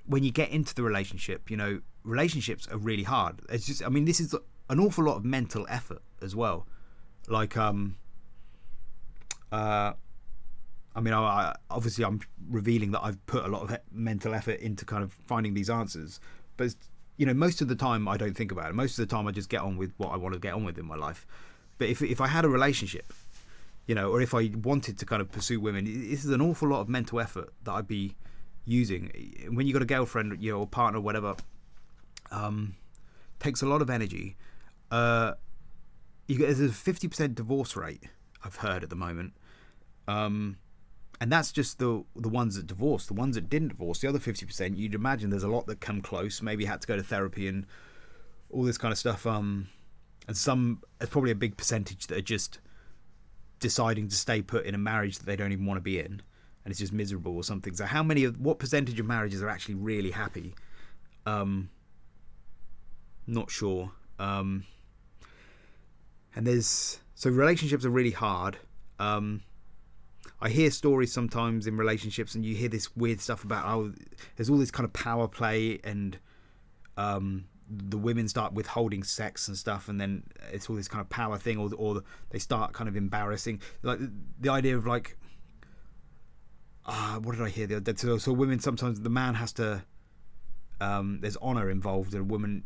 when you get into the relationship, you know, relationships are really hard. It's just, I mean, this is an awful lot of mental effort as well. Like, obviously I'm revealing that I've put a lot of mental effort into kind of finding these answers, but you know, most of the time I don't think about it. Most of the time I just get on with what I want to get on with in my life. But if I had a relationship, you know, or if I wanted to kind of pursue women, this is an awful lot of mental effort that I'd be using. When you got a girlfriend, you know, or partner, or whatever, takes a lot of energy. There's a 50% divorce rate, I've heard, at the moment. And that's just the ones that divorced. The ones that didn't divorce, the other 50%, you'd imagine there's a lot that come close, maybe had to go to therapy and all this kind of stuff. And there's probably a big percentage that are just deciding to stay put in a marriage that they don't even want to be in, and it's just miserable or something. So what percentage of marriages are actually really happy? Not sure. And relationships are really hard. I hear stories sometimes in relationships, and you hear this weird stuff about, there's all this kind of power play, and the women start withholding sex and stuff, and then it's all this kind of power thing, or they start kind of embarrassing, like the idea of like, what did I hear the other day? So women, sometimes the man has to, there's honor involved, and a woman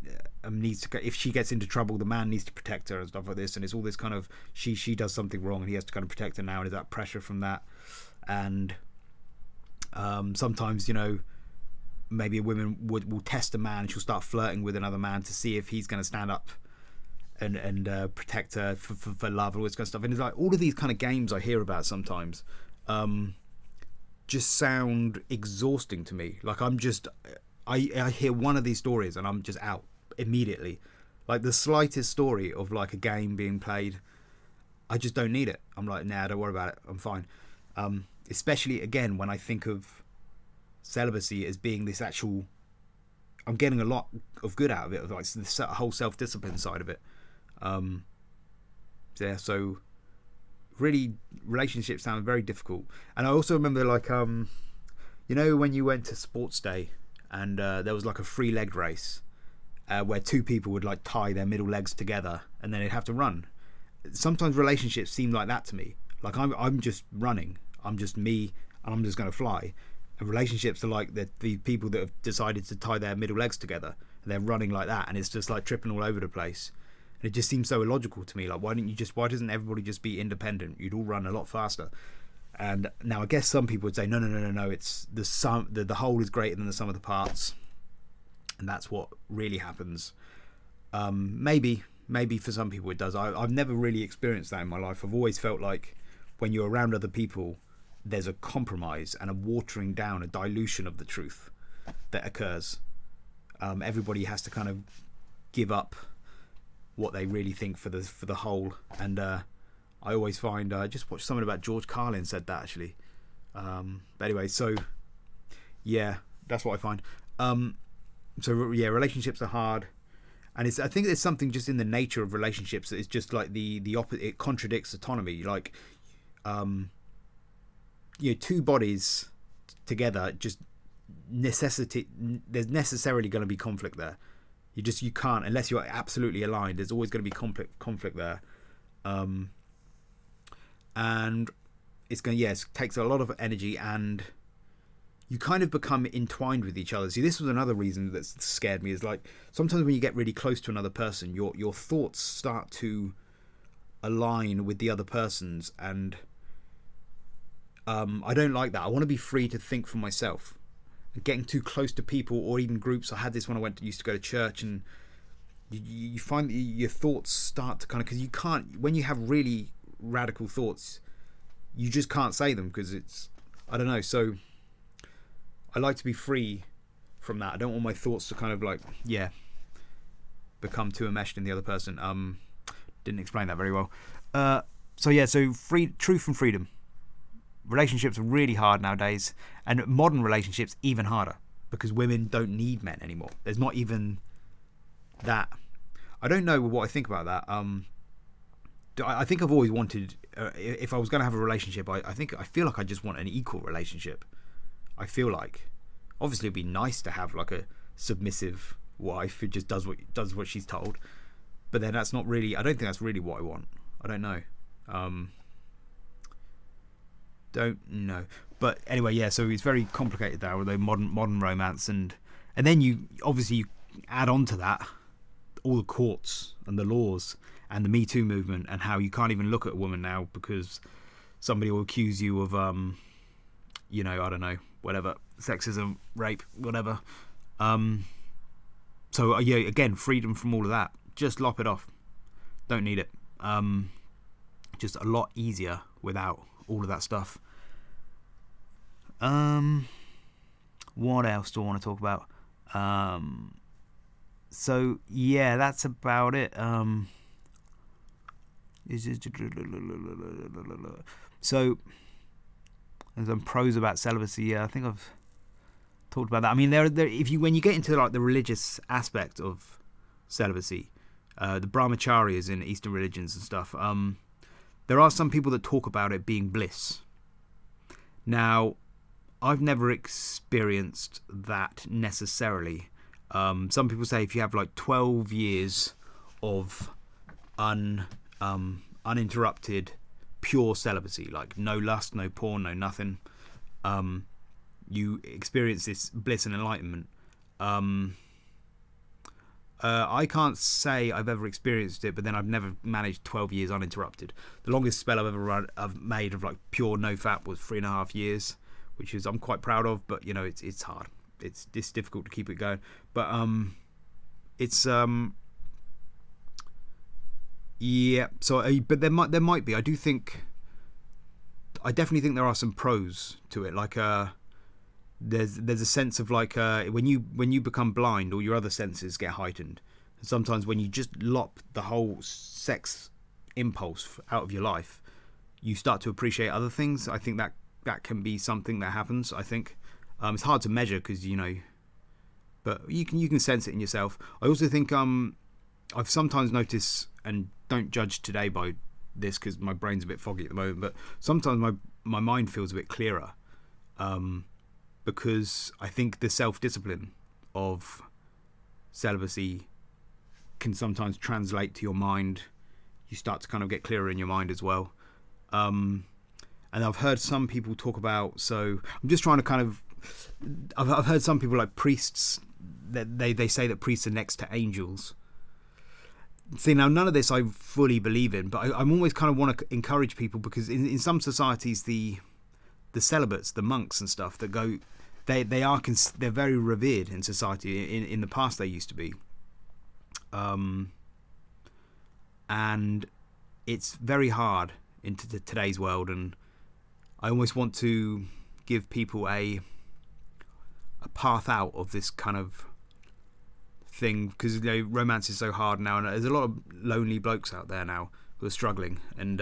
needs to, if she gets into trouble, the man needs to protect her and stuff like this, and it's all this kind of, she does something wrong and he has to kind of protect her now, and there's that pressure from that. And sometimes, you know, maybe a woman will test a man, and she'll start flirting with another man to see if he's going to stand up and protect her for love and all this kind of stuff. And it's like, all of these kind of games I hear about sometimes just sound exhausting to me. Like, I hear one of these stories and I'm just out immediately. Like, the slightest story of like a game being played, I just don't need it. I'm like, nah, don't worry about it, I'm fine. Especially again when I think of celibacy as being this actual, I'm getting a lot of good out of it, like the whole self-discipline side of it. So really, relationships sound very difficult. And I also remember, like, you know, when you went to sports day and there was like a 3-legged race where two people would like tie their middle legs together and then they'd have to run. Sometimes relationships seem like that to me. Like, I'm just running, I'm just me, and I'm just going to fly. And relationships are like the people that have decided to tie their middle legs together, and they're running like that, and it's just like tripping all over the place. And it just seems so illogical to me. Like, why doesn't everybody just be independent? You'd all run a lot faster. And now I guess some people would say, no, it's the sum, the whole is greater than the sum of the parts, and that's what really happens. Maybe for some people it does. I've never really experienced that in my life. I've always felt like when you're around other people, there's a compromise and a watering down, a dilution of the truth that occurs. Everybody has to kind of give up what they really think for the whole. And I always find, I just watched something about George Carlin said that actually. But anyway, so yeah, that's what I find. So yeah, relationships are hard. And I think there's something just in the nature of relationships that is just like the opposite. It contradicts autonomy. Like, two bodies together just there's necessarily going to be conflict there. You can't, unless you're absolutely aligned. There's always going to be conflict there, and it takes a lot of energy, and you kind of become entwined with each other. See, this was another reason that scared me, is like sometimes when you get really close to another person, your thoughts start to align with the other person's, and I don't like that. I want to be free to think for myself. Getting too close to people or even groups. I had this when I used to go to church, and you find that your thoughts start to kind of, because you can't, when you have really radical thoughts, you just can't say them because it's, I don't know. So I like to be free from that. I don't want my thoughts to kind of like, become too enmeshed in the other person. Didn't explain that very well. So truth and freedom. Relationships are really hard nowadays, and modern relationships even harder because women don't need men anymore. There's not even that. I don't know what I think about that. I think I've always wanted, if I was going to have a relationship, I feel like I just want an equal relationship. I feel like, obviously it'd be nice to have like a submissive wife who just does what she's told, but then that's not really, I don't think that's really what I want. I don't know. Don't know, but anyway, so it's very complicated there with the modern romance, and then you obviously add on to that all the courts and the laws and the Me Too movement, and how you can't even look at a woman now because somebody will accuse you of I don't know, whatever, sexism, rape, whatever. So again, freedom from all of that. Just lop it off. Don't need it. Just a lot easier without all of that stuff. What else do I want to talk about? So yeah, that's about it. So there's some pros about celibacy. Yeah, I think I've talked about that. I mean, when you get into like the religious aspect of celibacy, the brahmacharyas in Eastern religions and stuff, there are some people that talk about it being bliss. Now, I've never experienced that necessarily. Some people say if you have like 12 years of uninterrupted pure celibacy, like no lust, no porn, no nothing, you experience this bliss and enlightenment. I can't say I've ever experienced it, but then I've never managed 12 years uninterrupted. The longest spell I've made of like pure no fap was 3.5 years, which is I'm quite proud of, but it's hard. It's difficult to keep it going, but yeah. So but there might be. I definitely think there are some pros to it. Like there's a sense of like when you become blind, all your other senses get heightened. Sometimes when you just lop the whole sex impulse out of your life, you start to appreciate other things. I think that can be something that happens. I think it's hard to measure because but you can sense it in yourself. I also think I've sometimes noticed, and don't judge today by this because my brain's a bit foggy at the moment, but sometimes my mind feels a bit clearer. Because I think the self-discipline of celibacy can sometimes translate to your mind. You start to kind of get clearer in your mind as well. And I've heard some people talk about, so I'm just trying to kind of, I've heard some people like priests, that they say that priests are next to angels. See, now none of this I fully believe in, but I'm always kind of want to encourage people, because in some societies the the celibates, the monks and stuff that go, they're very revered in society. In the past, they used to be, and it's very hard in today's world. And I almost want to give people a path out of this kind of thing, because romance is so hard now, and there's a lot of lonely blokes out there now who are struggling. And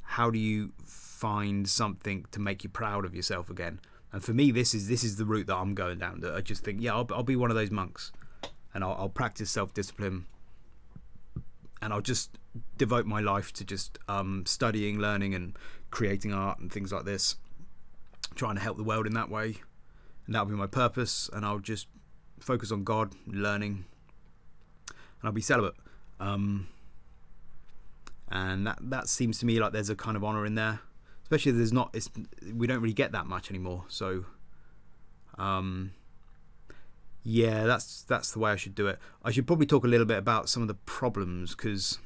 how do you find something to make you proud of yourself again? And for me, this is the route that I'm going down. That I just think, yeah, I'll be one of those monks, and I'll practice self-discipline, and I'll just devote my life to just studying, learning, and creating art and things like this, trying to help the world in that way. And that'll be my purpose, and I'll just focus on God, learning, and I'll be celibate. And that seems to me like there's a kind of honour in there, especially we don't really get that much anymore. So yeah, that's the way I should do it. I should probably talk a little bit about some of the problems, because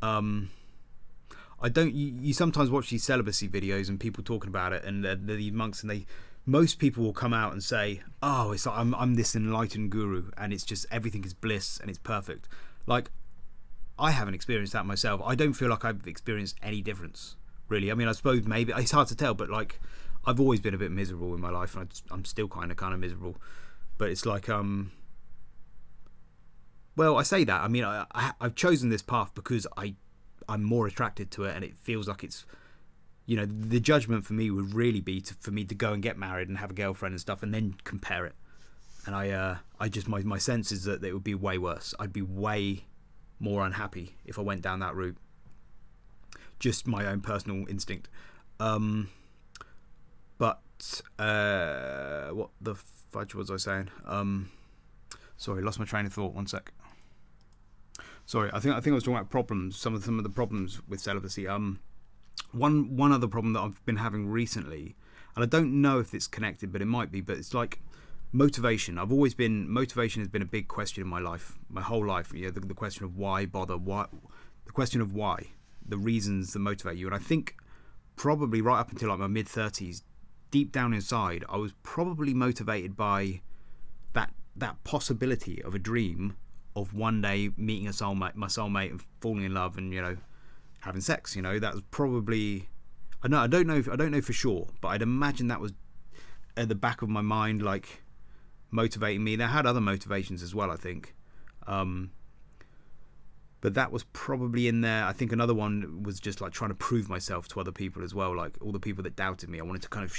you sometimes watch these celibacy videos and people talking about it, and they're these monks, and most people will come out and say, oh, it's like I'm this enlightened guru, and it's just everything is bliss and it's perfect. Like, I haven't experienced that myself. I don't feel like I've experienced any difference, really. I mean, I suppose maybe it's hard to tell, but like, I've always been a bit miserable in my life, and I'm still kind of miserable. But it's like, well, I say that. I mean, I've chosen this path because I'm more attracted to it, and it feels like it's, the judgment for me would really be for me to go and get married and have a girlfriend and stuff, and then compare it. And I just my sense is that it would be way worse. I'd be way more unhappy if I went down that route. Just my own personal instinct. But what the fudge was I saying? Sorry, lost my train of thought. 1 sec. Sorry, I think I was talking about problems. Some of the problems with celibacy. One other problem that I've been having recently, and I don't know if it's connected, but it might be. But it's like motivation. Motivation has been a big question in my life, my whole life. The question of why bother, the question of why, the reasons that motivate you. And I think probably right up until like my mid-30s, deep down inside, I was probably motivated by that possibility of a dream of one day meeting my soulmate, and falling in love, and having sex. That was probably, I don't know for sure, but I'd imagine that was at the back of my mind, like motivating me. There had other motivations as well, I think, but that was probably in there. I think another one was just like trying to prove myself to other people as well, like all the people that doubted me. I wanted to kind of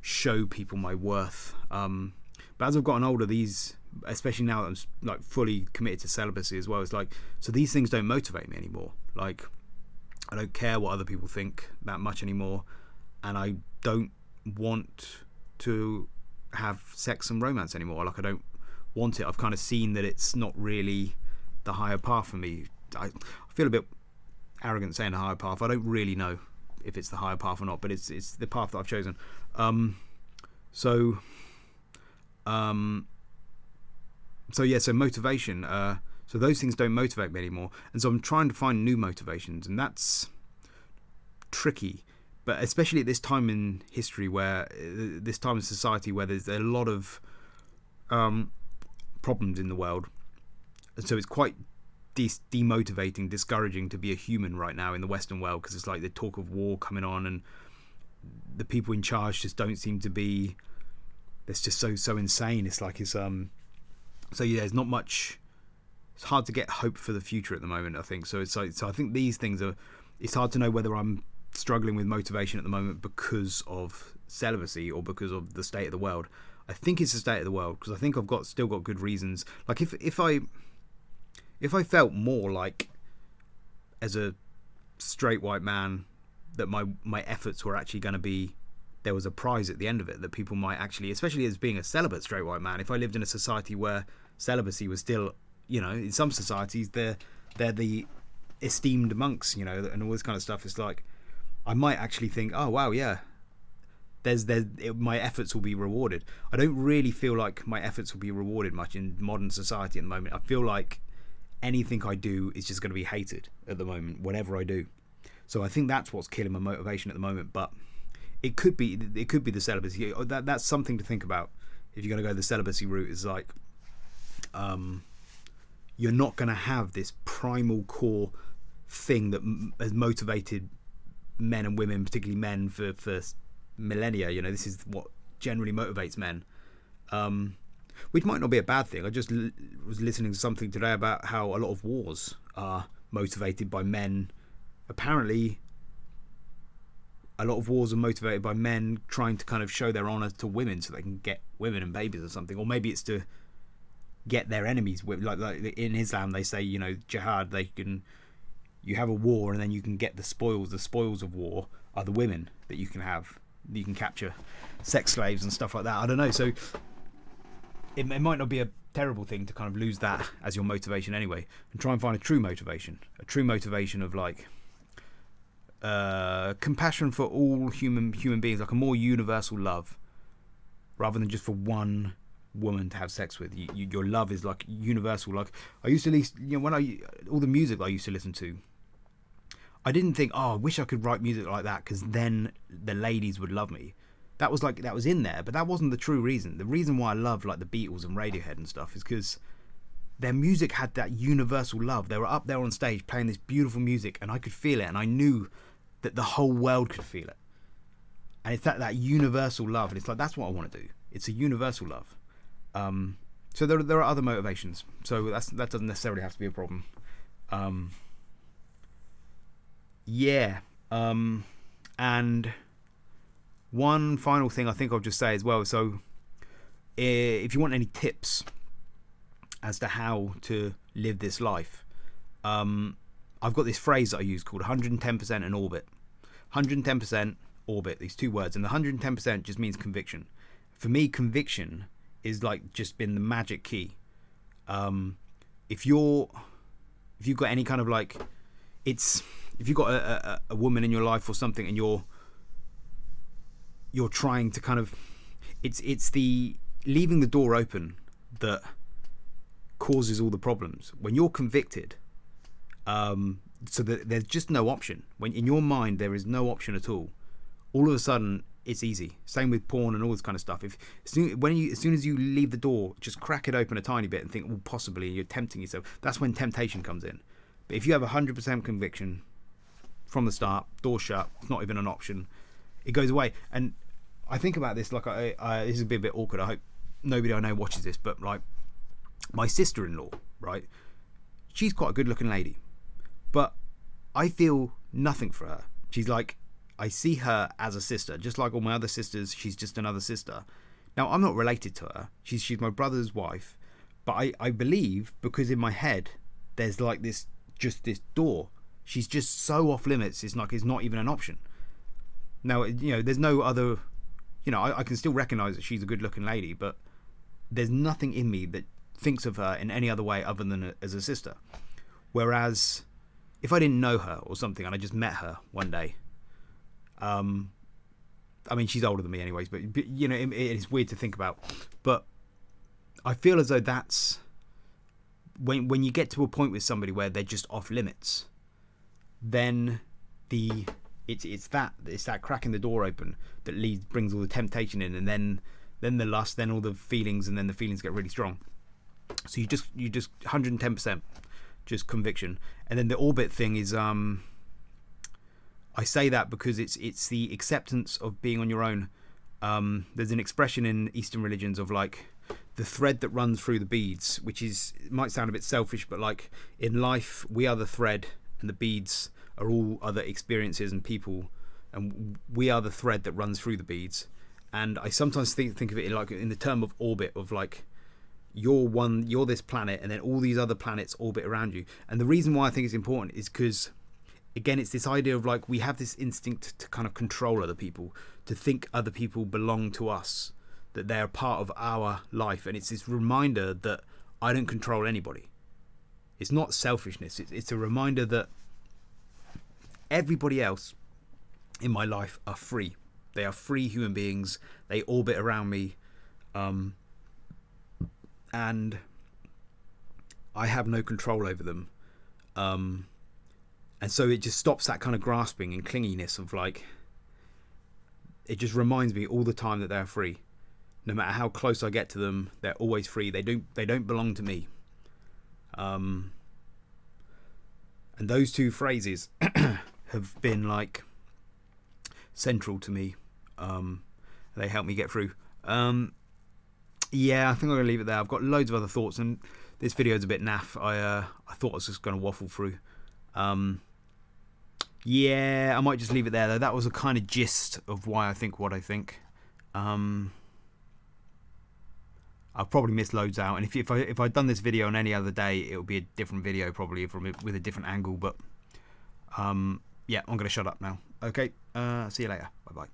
show people my worth. But as I've gotten older, especially now that I'm like fully committed to celibacy as well, it's like, so these things don't motivate me anymore. Like, I don't care what other people think that much anymore, and I don't want to have sex and romance anymore. Like, I don't want it. I've kind of seen that it's not really the higher path for me. I feel a bit arrogant saying the higher path. I don't really know if it's the higher path or not, but it's the path that I've chosen. So motivation. So those things don't motivate me anymore, and so I'm trying to find new motivations, and that's tricky. But especially at this time in history, this time in society where there's a lot of problems in the world, and so it's quite demotivating, discouraging to be a human right now in the Western world, because it's like the talk of war coming on, and the people in charge just don't seem to be. It's just so insane. It's like it's there's not much. It's hard to get hope for the future at the moment, I think. So I think these things are. It's hard to know whether I'm struggling with motivation at the moment because of celibacy or because of the state of the world. I think it's the state of the world, because I think I've still got good reasons. Like if I felt more like, as a straight white man, that my efforts were actually going to be, there was a prize at the end of it, that people might actually, especially as being a celibate straight white man, if I lived in a society where celibacy was still, in some societies they're the esteemed monks, and all this kind of stuff. It's like, I might actually think, oh wow, yeah, my efforts will be rewarded. I don't really feel like my efforts will be rewarded much in modern society at the moment. I feel like anything I do is just going to be hated at the moment, whatever I do. So I think that's what's killing my motivation at the moment. But it could be the celibacy. That's something to think about if you're going to go the celibacy route. Is like, you're not going to have this primal core thing that has motivated men and women, particularly men, for millennia. You know, this is what generally motivates men, which might not be a bad thing. I just was listening to something today about how a lot of wars are motivated by men. Apparently, a lot of wars are motivated by men trying to kind of show their honor to women so they can get women and babies or something. Or maybe it's to get their enemies. Like in Islam, they say, you know, jihad, you have a war and then you can get the spoils. The spoils of war are the women that you can have. You can capture sex slaves and stuff like that. I don't know. So it might not be a terrible thing to kind of lose that as your motivation anyway, and try and find a true motivation of like compassion for all human beings, like a more universal love, rather than just for one woman to have sex with. Your love is like universal. Like I used to listen, you know, all the music I used to listen to, I didn't think, oh, I wish I could write music like that because then the ladies would love me. That was in there, but that wasn't the true reason. The reason why I love like the Beatles and Radiohead and stuff is because their music had that universal love. They were up there on stage playing this beautiful music, and I could feel it, and I knew that the whole world could feel it. And it's that universal love, and it's like, that's what I want to do. It's a universal love. So there are other motivations. So that doesn't necessarily have to be a problem. And one final thing I think I'll just say as well. So if you want any tips as to how to live this life, I've got this phrase that I use called 110% in orbit. 110% orbit, these two words. And the 110% just means conviction. For me, conviction is like just been the magic key. If you've got any kind of like, if you've got a woman in your life or something, and you're trying to kind of, it's the leaving the door open that causes all the problems. When you're convicted, so that there's just no option. When in your mind there is no option at all of a sudden it's easy. Same with porn and all this kind of stuff. As soon as you leave the door, just crack it open a tiny bit and think, well, possibly, you're tempting yourself. That's when temptation comes in. But if you have 100% conviction from the start, door shut, it's not even an option, it goes away. And I think about this like this is a bit awkward. I hope nobody I know watches this, but like my sister-in-law, right? She's quite a good-looking lady, but I feel nothing for her. She's like, I see her as a sister, just like all my other sisters. She's just another sister. Now, I'm not related to her. She's my brother's wife, but I believe, because in my head there's like this door. She's just so off limits. It's like it's not even an option. Now, you know, there's no other. You know, I can still recognise that she's a good-looking lady, but there's nothing in me that thinks of her in any other way other than as a sister. Whereas, if I didn't know her or something and I just met her one day, I mean, she's older than me anyways, but you know, it's weird to think about. But I feel as though that's when you get to a point with somebody where they're just off limits, then it's that cracking the door open that brings all the temptation in, and then the lust, then all the feelings, and then the feelings get really strong. So you just 110% just conviction. And then the orbit thing is I say that because it's the acceptance of being on your own. There's an expression in Eastern religions of like the thread that runs through the beads, which it might sound a bit selfish, but like in life we are the thread and the beads are all other experiences and people, and we are the thread that runs through the beads. And I sometimes think of it in the term of orbit, of like you're this planet, and then all these other planets orbit around you. And the reason why I think it's important is because, again, it's this idea of like we have this instinct to kind of control other people, to think other people belong to us, that they're part of our life. And it's this reminder that I don't control anybody. It's not selfishness. It's a reminder that everybody else in my life are free. They are free human beings. They orbit around me. And I have no control over them. And And so it just stops that kind of grasping and clinginess of like, it just reminds me all the time that they're free. No matter how close I get to them, they're always free. They don't belong to me. And those two phrases have been like central to me. They help me get through. Yeah, I think I'm going to leave it there. I've got loads of other thoughts, and this video is a bit naff. I thought I was just going to waffle through. Yeah, I might just leave it there, though. That was a kind of gist of why I think what I think. I've probably missed loads out, and if I'd done this video on any other day, it would be a different video, probably with a different angle. But yeah, I'm going to shut up now. Okay, see you later. Bye bye.